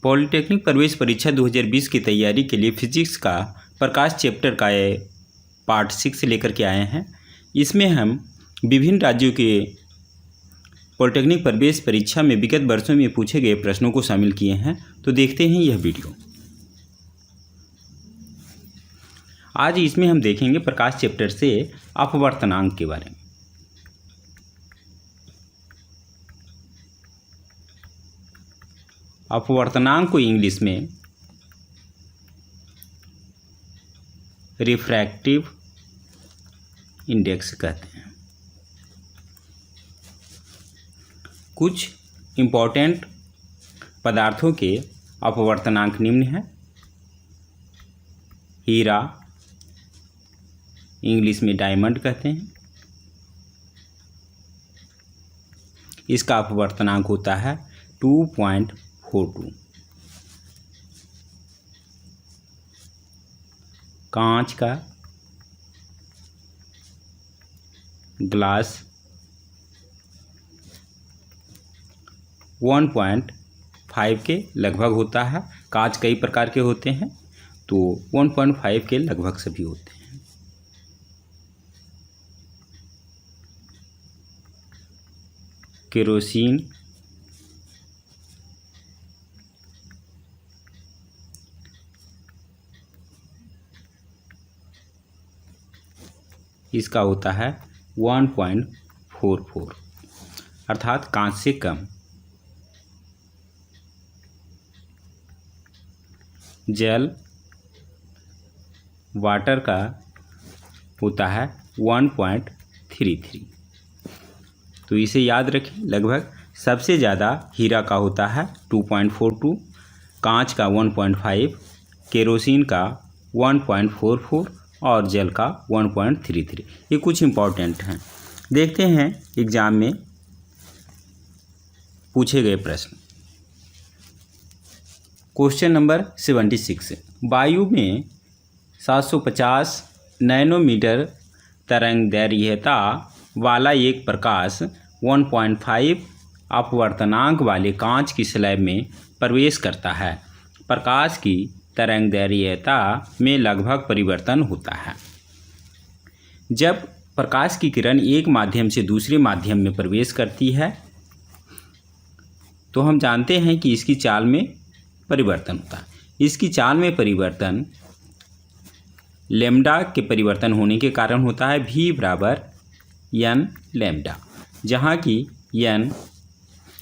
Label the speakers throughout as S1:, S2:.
S1: Polytechnic प्रवेश परीक्षा 2020 की तैयारी के लिए फिजिक्स का प्रकाश चैप्टर का पार्ट 6 लेकर के आए हैं। इसमें हम विभिन्न राज्यों के पॉलिटेक्निक प्रवेश परीक्षा में विगत वर्षों में पूछे गए प्रश्नों को शामिल किए हैं। तो देखते हैं यह वीडियो। आज इसमें हम देखेंगे प्रकाश चैप्टर से अपवर्तनांक के बारे में। अपवर्तनांक को इंग्लिश में रिफ्रैक्टिव इंडेक्स कहते हैं। कुछ इम्पोर्टेंट पदार्थों के अपवर्तनांक निम्न हैं। हीरा, इंग्लिश में डायमंड कहते हैं, इसका अपवर्तनांक होता है 2.42। कांच का, ग्लास 1.5 के लगभग होता है। कांच कई प्रकार के होते हैं, तो 1.5 के लगभग सभी होते हैं। केरोसिन, इसका होता है 1.44, अर्थात कांच से कम। जल, वाटर का होता है 1.33। तो इसे याद रखें। लगभग सबसे ज़्यादा हीरा का होता है 2.42, कांच का 1.5, केरोसिन का 1.44 और जल का 1.33। ये कुछ इम्पोर्टेंट हैं। देखते हैं एग्जाम में पूछे गए प्रश्न। Question number 76। वायु में 750 नैनोमीटर तरंगदैर्घ्यता वाला एक प्रकाश 1.5 अपवर्तनांक वाले कांच की स्लैब में प्रवेश करता है। प्रकाश की तरंगदैर्घ्यता में लगभग परिवर्तन होता है। जब प्रकाश की किरण एक माध्यम से दूसरे माध्यम में प्रवेश करती है तो हम जानते हैं कि इसकी चाल में परिवर्तन होता है। इसकी चाल में परिवर्तन लैम्डा के परिवर्तन होने के कारण होता है। v बराबर n लैम्डा, जहाँ की n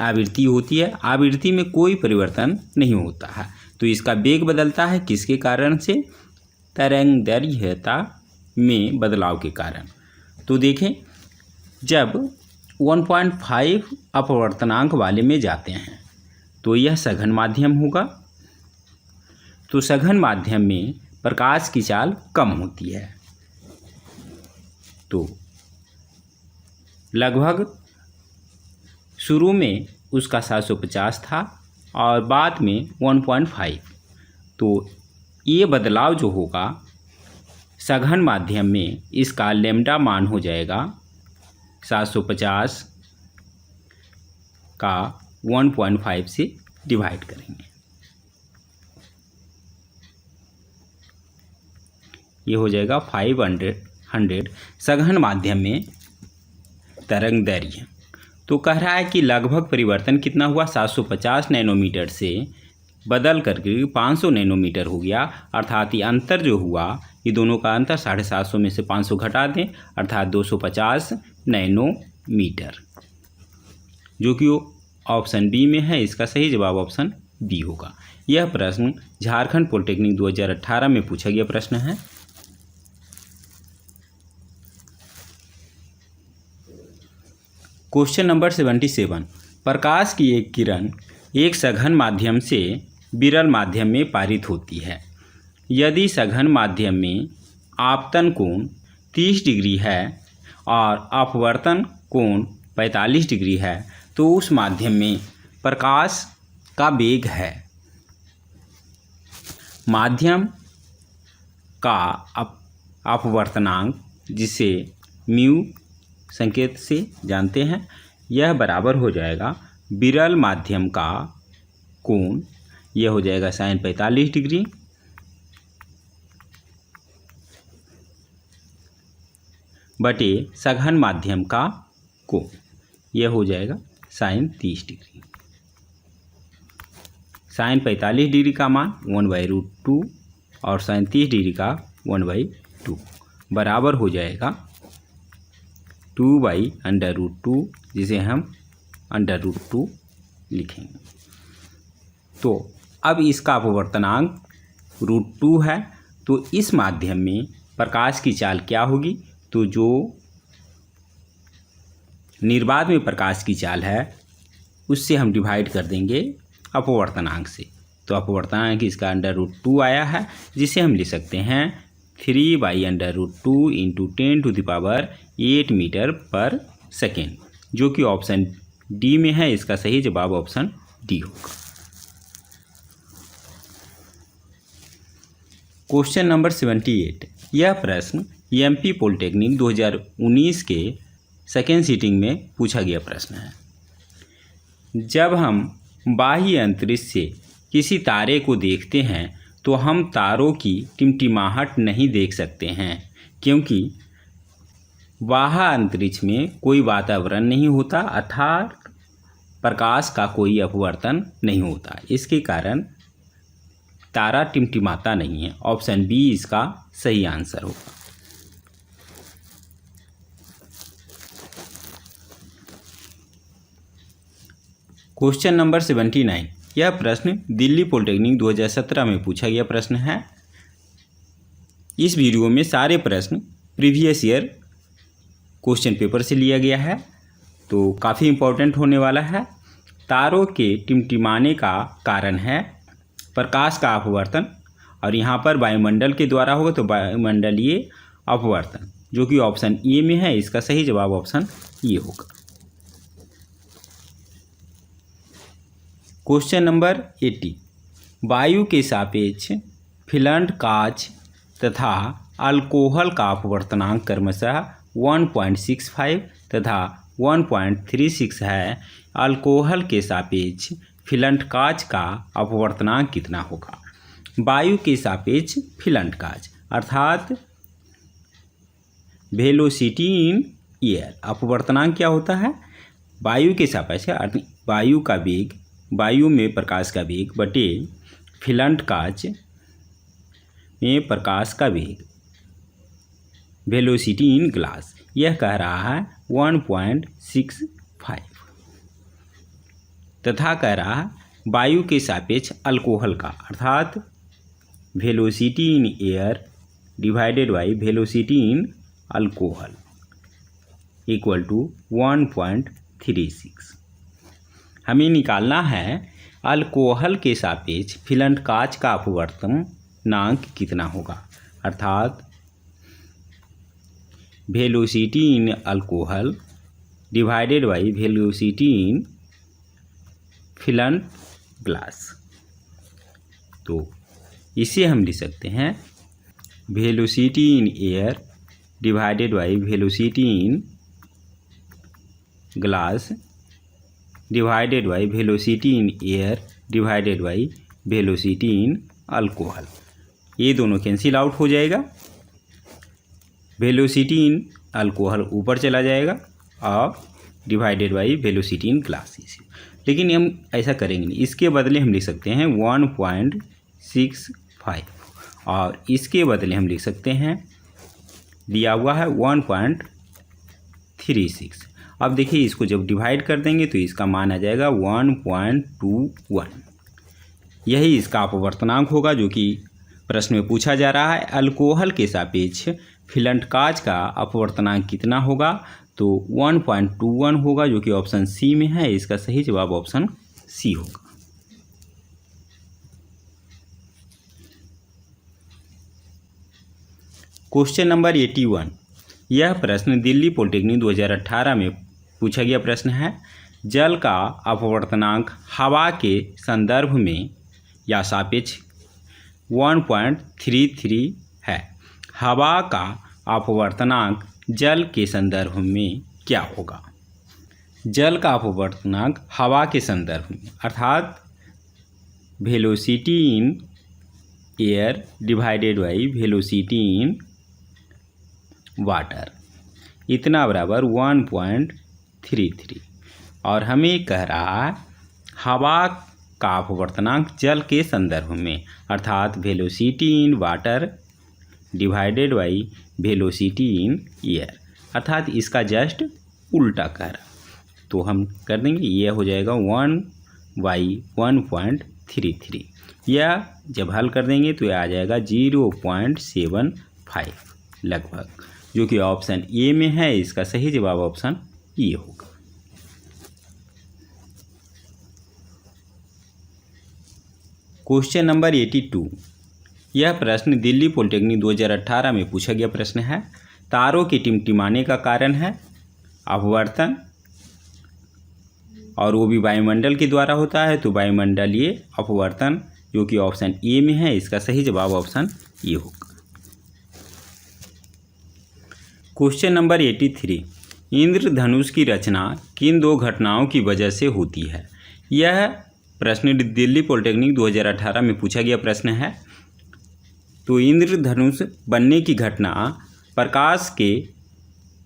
S1: आवृत्ति होती है। आवृत्ति में कोई परिवर्तन नहीं होता है, तो इसका वेग बदलता है किसके कारण से? तरंगदैर्घ्यता में बदलाव के कारण। तो देखें, जब 1.5 अपवर्तनांक वाले में जाते हैं तो यह सघन माध्यम होगा। तो सघन माध्यम में प्रकाश की चाल कम होती है। तो लगभग शुरू में उसका 750 था और बाद में 1.5। तो ये बदलाव जो होगा सघन माध्यम में, इसका लैम्डा मान हो जाएगा 750 का 1.5 से डिवाइड करेंगे। ये हो जाएगा 500 सघन माध्यम में तरंगदैर्घ्य। तो कह रहा है कि लगभग परिवर्तन कितना हुआ? 750 नैनोमीटर से बदल करके 500 नैनोमीटर हो गया। अर्थात ये अंतर जो हुआ, ये दोनों का अंतर 750 में से 500 घटा दें, अर्थात 250 नैनोमीटर, जो कि ऑप्शन बी में है। इसका सही जवाब ऑप्शन बी होगा। यह प्रश्न झारखंड पॉलिटेक्निक 2018 में पूछा गया प्रश्न है। Question number 77। प्रकाश की एक किरण एक सघन माध्यम से विरल माध्यम में पारित होती है। यदि सघन माध्यम में आपतन कोण 30 डिग्री है और अपवर्तन कोण 45 डिग्री है तो उस माध्यम में प्रकाश का वेग है। माध्यम का अपवर्तनांक, जिसे म्यू संकेत से जानते हैं, यह बराबर हो जाएगा विरल माध्यम का कोण यह हो जाएगा साइन 45 डिग्री बटे सघन माध्यम का कोण, यह हो जाएगा साइन 30 डिग्री। साइन 45 डिग्री का मान 1/√2 और साइन 30 डिग्री का 1/2 बराबर हो जाएगा 2/√2, जिसे हम √2 लिखेंगे। तो अब इसका अपवर्तनांक √2 है, तो इस माध्यम में प्रकाश की चाल क्या होगी? तो जो निर्बाध में प्रकाश की चाल है उससे हम डिवाइड कर देंगे अपवर्तनांक से। तो अपवर्तनांक इसका √2 आया है, जिसे हम लिख सकते हैं 3/√2 × 10⁸ मीटर पर सेकेंड, जो कि ऑप्शन डी में है। इसका सही जवाब ऑप्शन डी होगा। Question number 78। यह प्रश्न एमपी पॉलिटेक्निक 2019 के सेकेंड सीटिंग में पूछा गया प्रश्न है। जब हम बाह्य अंतरिक्ष से किसी तारे को देखते हैं तो हम तारों की टिमटिमाहट नहीं देख सकते हैं, क्योंकि बाह्य अंतरिक्ष में कोई वातावरण नहीं होता, अर्थात प्रकाश का कोई अपवर्तन नहीं होता। इसके कारण तारा टिमटिमाता नहीं है। ऑप्शन बी इसका सही आंसर होगा। Question number 79। यह प्रश्न दिल्ली पॉलिटेक्निक 2017 में पूछा गया प्रश्न है। इस वीडियो में सारे प्रश्न प्रीवियस ईयर क्वेश्चन पेपर से लिया गया है, तो काफ़ी इम्पोर्टेंट होने वाला है। तारों के टिमटिमाने का कारण है प्रकाश का अपवर्तन, और यहाँ पर वायुमंडल के द्वारा होगा तो वायुमंडलीय अपवर्तन, जो कि ऑप्शन ए में है। इसका सही जवाब ऑप्शन ए होगा। Question number 80। वायु के सापेक्ष फिलंट कांच तथा अल्कोहल का अपवर्तनांक क्रमशः 1.65 तथा 1.36 है। अल्कोहल के सापेक्ष फिलंट कांच का अपवर्तनांक कितना होगा? वायु के सापेक्ष फिलंट कांच अर्थात वेलोसिटी इन एयर, अपवर्तनांक क्या होता है? वायु के सापेक्ष वायु का वेग, वायु में प्रकाश का वेग बटे फिलंट कांच में प्रकाश का वेग, वेलोसिटी इन ग्लास। यह कह रहा है 1.65 तथा कह रहा है वायु के सापेक्ष अल्कोहल का अर्थात velocity in air divided by velocity in alcohol equal to 1.36। हमें निकालना है अल्कोहल के सापेक्ष फिलंट कांच का अपवर्तनांक कितना होगा, अर्थात velocity in alcohol divided by velocity in flint glass. तो इसे हम लिख सकते हैं velocity in air divided by velocity in glass divided by velocity in air divided by velocity in alcohol. ये दोनों कैंसिल आउट हो जाएगा। वेलोसिटी इन अल्कोहल ऊपर चला जाएगा और divided by velocity in glass. लेकिन हम ऐसा करेंगे नहीं, इसके बदले हम लिख सकते हैं 1.65 और इसके बदले हम लिख सकते हैं दिया हुआ है 1.36। अब देखिए इसको जब डिवाइड कर देंगे तो इसका मान आ जाएगा 1.21। यही इसका अपवर्तनांक होगा जो कि प्रश्न में पूछा जा रहा है। अल्कोहल के सापेक्ष फिलंट कांच का अपवर्तनांक कितना होगा? तो 1.21 होगा, जो कि ऑप्शन सी में है। इसका सही जवाब ऑप्शन सी होगा। Question number 81। यह प्रश्न दिल्ली पॉलिटेक्निक 2018 में पूछा गया प्रश्न है। जल का अपवर्तनांक हवा के संदर्भ में या सापेक्ष 1.33 है। हवा का अपवर्तनांक जल के संदर्भ में क्या होगा? जल का अपवर्तनांक हवा के संदर्भ में अर्थात velocity in air divided by velocity in water, इतना बराबर 1.33। और हमें कह रहा है हवा का अपवर्तनांक जल के संदर्भ में, अर्थात velocity in water divided by velocity in air, अर्थात इसका जस्ट उल्टा कह रहा। तो हम कर देंगे, यह हो जाएगा 1/1.33। यह जब हल कर देंगे तो यह आ जाएगा 0.75 लगभग, जो कि ऑप्शन ए में है। इसका सही जवाब ऑप्शन ए होगा। Question number 82। यह प्रश्न दिल्ली पॉलिटेक्निक 2018 में पूछा गया प्रश्न है। तारों के टिमटिमाने का कारण है अपवर्तन, और वो भी वायुमंडल के द्वारा होता है, तो वायुमंडलीय अपवर्तन, जो कि ऑप्शन ए में है। इसका सही जवाब ऑप्शन ए होगा। Question number 83। इंद्रधनुष की रचना किन दो घटनाओं की वजह से होती है? यह प्रश्न दिल्ली पॉलिटेक्निक 2018 में पूछा गया प्रश्न है। तो इंद्रधनुष बनने की घटना प्रकाश के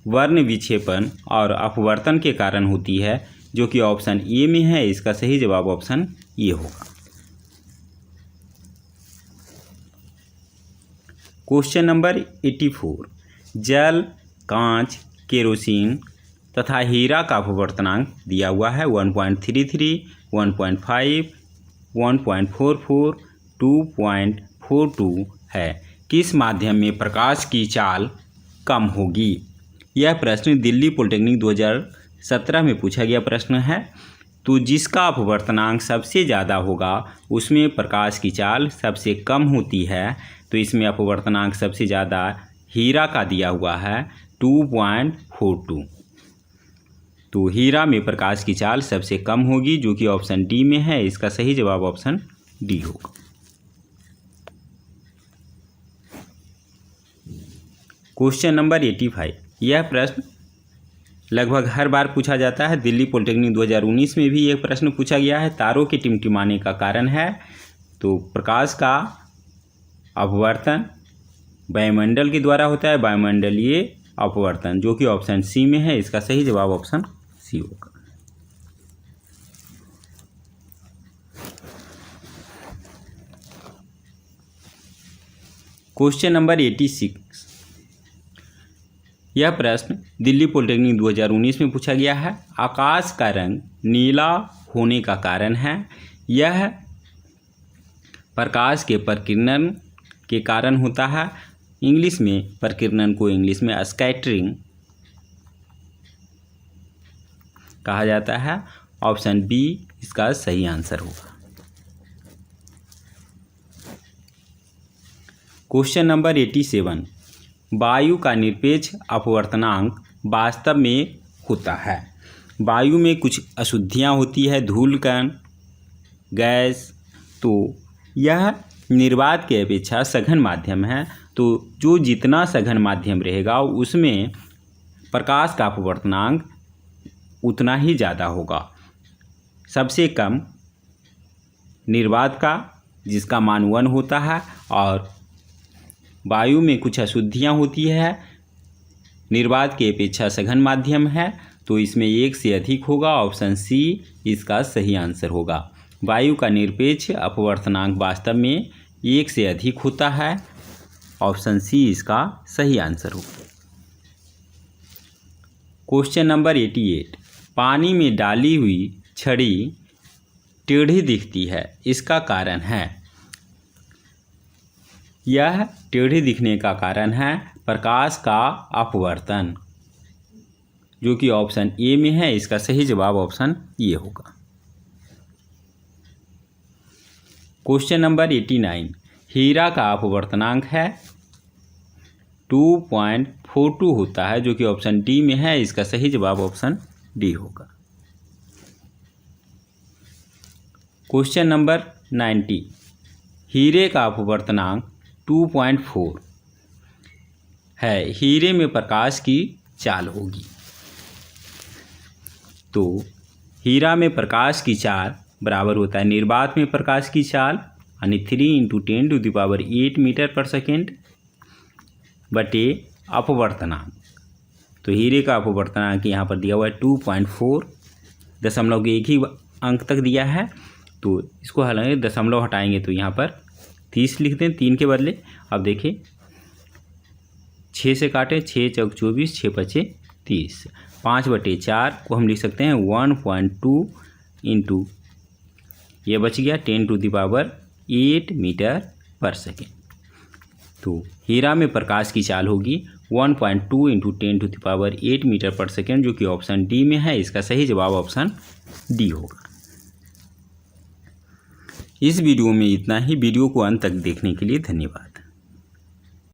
S1: वर्ण विक्षेपण और अपवर्तन के कारण होती है, जो कि ऑप्शन ए में है। इसका सही जवाब ऑप्शन ए होगा। Question number 84। जल, कांच, केरोसिन तथा हीरा का अपवर्तनांक दिया हुआ है 1.33, 1.5, 1.44, 2.42 है। किस माध्यम में प्रकाश की चाल कम होगी? यह प्रश्न दिल्ली पॉलिटेक्निक 2017 में पूछा गया प्रश्न है। तो जिसका अपवर्तनांक सबसे ज़्यादा होगा उसमें प्रकाश की चाल सबसे कम होती है। तो इसमें अपवर्तनांक सबसे ज़्यादा हीरा का दिया हुआ है 2.42। तो हीरा में प्रकाश की चाल सबसे कम होगी, जो कि ऑप्शन डी में है। इसका सही जवाब ऑप्शन डी होगा। Question number 85। यह प्रश्न लगभग हर बार पूछा जाता है। दिल्ली पॉलिटेक्निक 2019 में भी यह प्रश्न पूछा गया है। तारों के टिमटिमाने का कारण है तो प्रकाश का अपवर्तन वायुमंडल के द्वारा होता है, वायुमंडलीय अपवर्तन, जो कि ऑप्शन सी में है। इसका सही जवाब ऑप्शन सी होगा। Question number 86। यह प्रश्न दिल्ली पॉलिटेक्निक 2019 में पूछा गया है। आकाश का रंग नीला होने का कारण है। यह प्रकाश के प्रकीर्णन के कारण होता है। इंग्लिश में प्रकीर्णन को इंग्लिश में स्कैटरिंग कहा जाता है। ऑप्शन बी इसका सही आंसर होगा। Question number 87। वायु का निरपेक्ष अपवर्तनांक वास्तव में होता है। वायु में कुछ अशुद्धियाँ होती है, धूल कण, गैस। तो यह निर्वात की अपेक्षा सघन माध्यम है। तो जो जितना सघन माध्यम रहेगा उसमें प्रकाश का अपवर्तनांक उतना ही ज़्यादा होगा। सबसे कम निर्वात का, जिसका मान 1 होता है, और वायु में कुछ अशुद्धियाँ होती है, निर्वात की अपेक्षा सघन माध्यम है, तो इसमें 1 से अधिक होगा। ऑप्शन सी इसका सही आंसर होगा। वायु का निरपेक्ष अपवर्तनांक वास्तव में 1 से अधिक होता है। ऑप्शन सी इसका सही आंसर होगा। Question number 88। पानी में डाली हुई छड़ी टेढ़ी दिखती है, इसका कारण है? यह टेढ़ी दिखने का कारण है प्रकाश का अपवर्तन, जो कि ऑप्शन ए में है। इसका सही जवाब ऑप्शन ए होगा। Question number 89। हीरा का अपवर्तनांक है 2.42 होता है, जो कि ऑप्शन डी में है। इसका सही जवाब ऑप्शन डी होगा। Question number 90। हीरे का अपवर्तनांक 2.4 है। हीरे में प्रकाश की चाल होगी। तो हीरा में प्रकाश की चाल बराबर होता है निर्वात में प्रकाश की चाल यानी 3 × 10⁸ मीटर पर सेकेंड बटे अपवर्तनांक। तो हीरे का अपवर्तनांक यहाँ पर दिया हुआ है 2.4, दशमलव के एक ही अंक तक दिया है, तो इसको हटाएंगे, दशमलव हटाएंगे तो यहाँ पर 30 लिख दें 3 के बदले। अब देखिए 6 से काटें, 6 चौक 24, 6 पचे 30, 5/4 को हम लिख सकते हैं 1.2 इंटू ये बच गया 10⁸ मीटर पर सेकेंड। तो हीरा में प्रकाश की चाल होगी 1.2 इंटू 10⁸ मीटर पर सेकेंड, जो कि ऑप्शन डी में है। इसका सही जवाब ऑप्शन डी होगा। इस वीडियो में इतना ही। वीडियो को अंत तक देखने के लिए धन्यवाद।